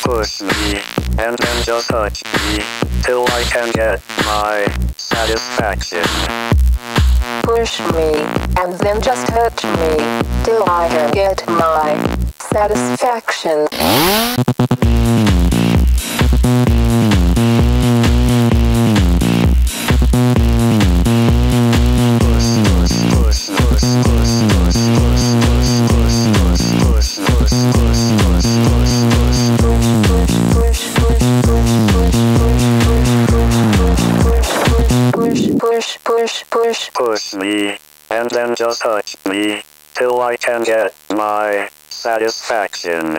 Push me, and then just touch me, till I can get my satisfaction. Push me, and then just touch me, till I can get my satisfaction. Push me, and then just touch me, till I can get my satisfaction.